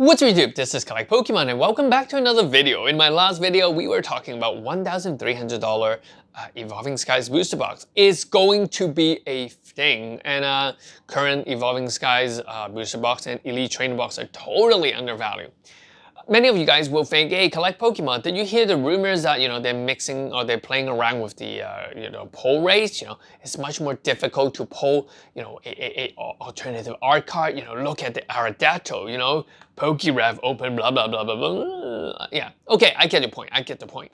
What's up YouTube, this is Collect Pokemon and welcome back to another video. In my last video, we were talking about $1,300 Evolving Skies booster box is going to be a thing, and current Evolving Skies booster box and Elite Trainer box are totally undervalued. Many of you guys will think, hey, Collect Pokemon, did you hear the rumors that, they're mixing or they're playing around with the, pull rates? It's much more difficult to pull, a alternative art card. Look at the Arigato, PokeRev open, blah, blah, blah, blah, blah. Yeah, okay, I get your point. I get the point.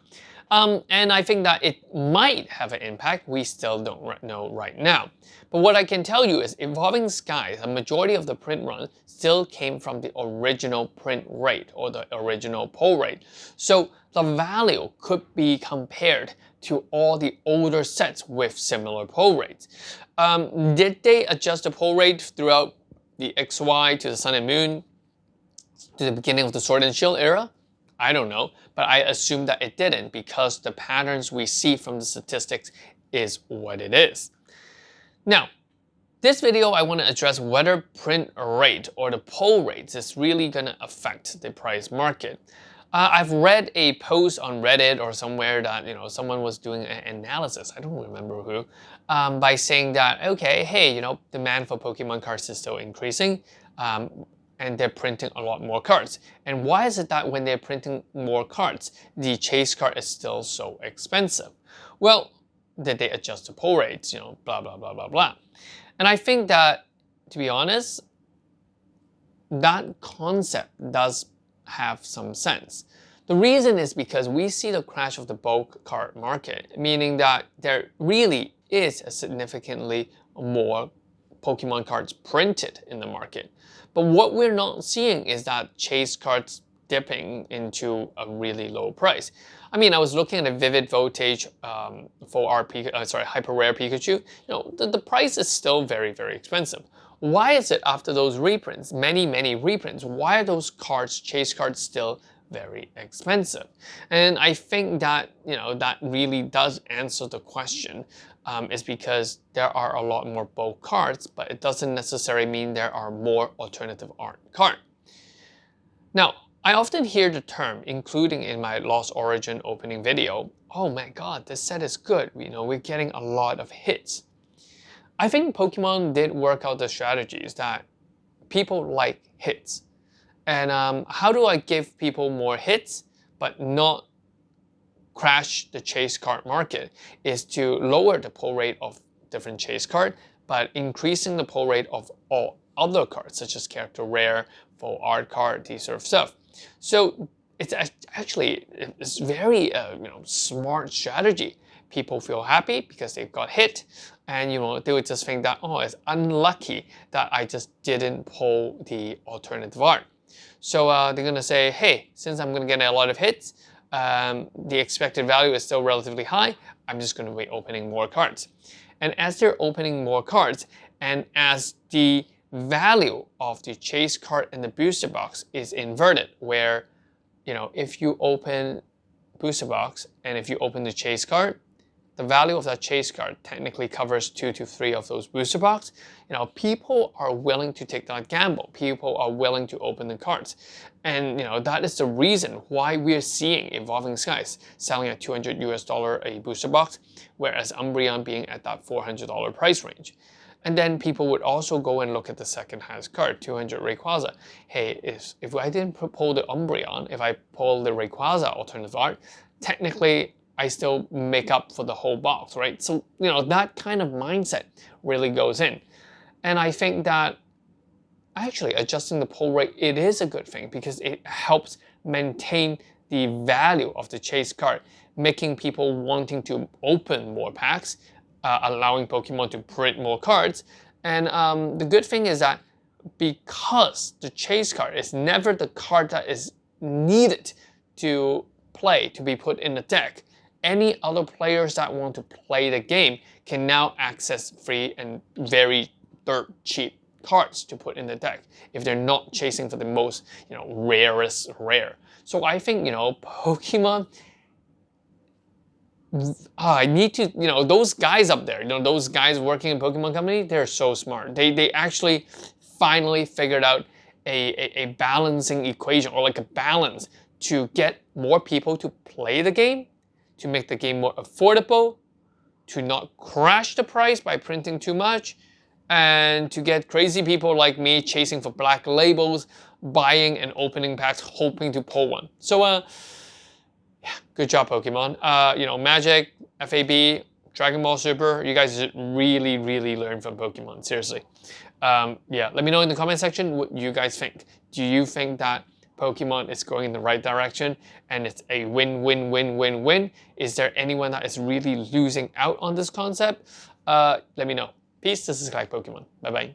And I think that it might have an impact. We still don't know right now. But what I can tell you is Evolving Skies, a majority of the print run still came from the original print rate or the original pull rate. So the value could be compared to all the older sets with similar pull rates. Did they adjust the pull rate throughout the XY to the Sun and Moon to the beginning of the Sword and Shield era? I don't know, but I assume that it didn't because the patterns we see from the statistics is what it is. Now, this video I want to address whether print rate or the pull rates is really going to affect the price market. I've read a post on Reddit or somewhere that someone was doing an analysis, I don't remember who, by saying that, okay, hey, demand for Pokemon cards is still increasing. And they're printing a lot more cards. And why is it that when they're printing more cards, the chase card is still so expensive? Well, did they adjust the pull rates, blah, blah, blah, blah, blah. And I think that, to be honest, that concept does have some sense. The reason is because we see the crash of the bulk card market, meaning that there really is a significantly more Pokemon cards printed in the market. But what we're not seeing is that chase cards dipping into a really low price. I mean, I was looking at a Vivid Voltage Hyper Rare Pikachu. The price is still very, very expensive. Why is it after those reprints, many reprints, why are those cards, chase cards, still very expensive? And I think that, that really does answer the question. Is because there are a lot more bulk cards, but it doesn't necessarily mean there are more alternative art cards. Now, I often hear the term, including in my Lost Origin opening video, oh my god, this set is good, we're getting a lot of hits. I think Pokemon did work out the strategies that people like hits. And how do I give people more hits, but not crash the chase card market, is to lower the pull rate of different chase card, but increasing the pull rate of all other cards, such as character rare, full art card, these sort of stuff. So it's actually very smart strategy. People feel happy because they've got hit, and they would just think that, oh, it's unlucky that I just didn't pull the alternative art. So they're gonna say, hey, since I'm gonna get a lot of hits, the expected value is still relatively high, I'm just going to be opening more cards. And as they're opening more cards, and as the value of the chase card in the booster box is inverted, where, if you open booster box and if you open the chase card, the value of that chase card technically covers 2 to 3 of those booster box. People are willing to take that gamble. People are willing to open the cards. And that is the reason why we're seeing Evolving Skies selling at $200 US a booster box, whereas Umbreon being at that $400 price range. And then people would also go and look at the second highest card, 200 Rayquaza. Hey, if I didn't pull the Umbreon, if I pull the Rayquaza alternative art, technically I still make up for the whole box, right? So, that kind of mindset really goes in. And I think that actually adjusting the pull rate, it is a good thing because it helps maintain the value of the chase card, making people wanting to open more packs, allowing Pokemon to print more cards. And the good thing is that because the chase card is never the card that is needed to play, to be put in the deck, any other players that want to play the game can now access free and very dirt cheap cards to put in the deck if they're not chasing for the most, rarest rare. So I think, Pokemon, I need to, those guys up there, those guys working in Pokemon Company, they're so smart. They actually finally figured out a balancing equation, or like a balance to get more people to play the game, to make the game more affordable, to not crash the price by printing too much, and to get crazy people like me chasing for black labels, buying and opening packs, hoping to pull one. So yeah, good job, Pokemon. You know, Magic, FAB, Dragon Ball Super, you guys should really, really learn from Pokemon, seriously. Yeah, let me know in the comment section what you guys think. Do you think that Pokemon is going in the right direction and it's a win-win-win-win-win? Is there anyone that is really losing out on this concept? Let me know. Peace, this is Kai Pokemon. Bye-bye.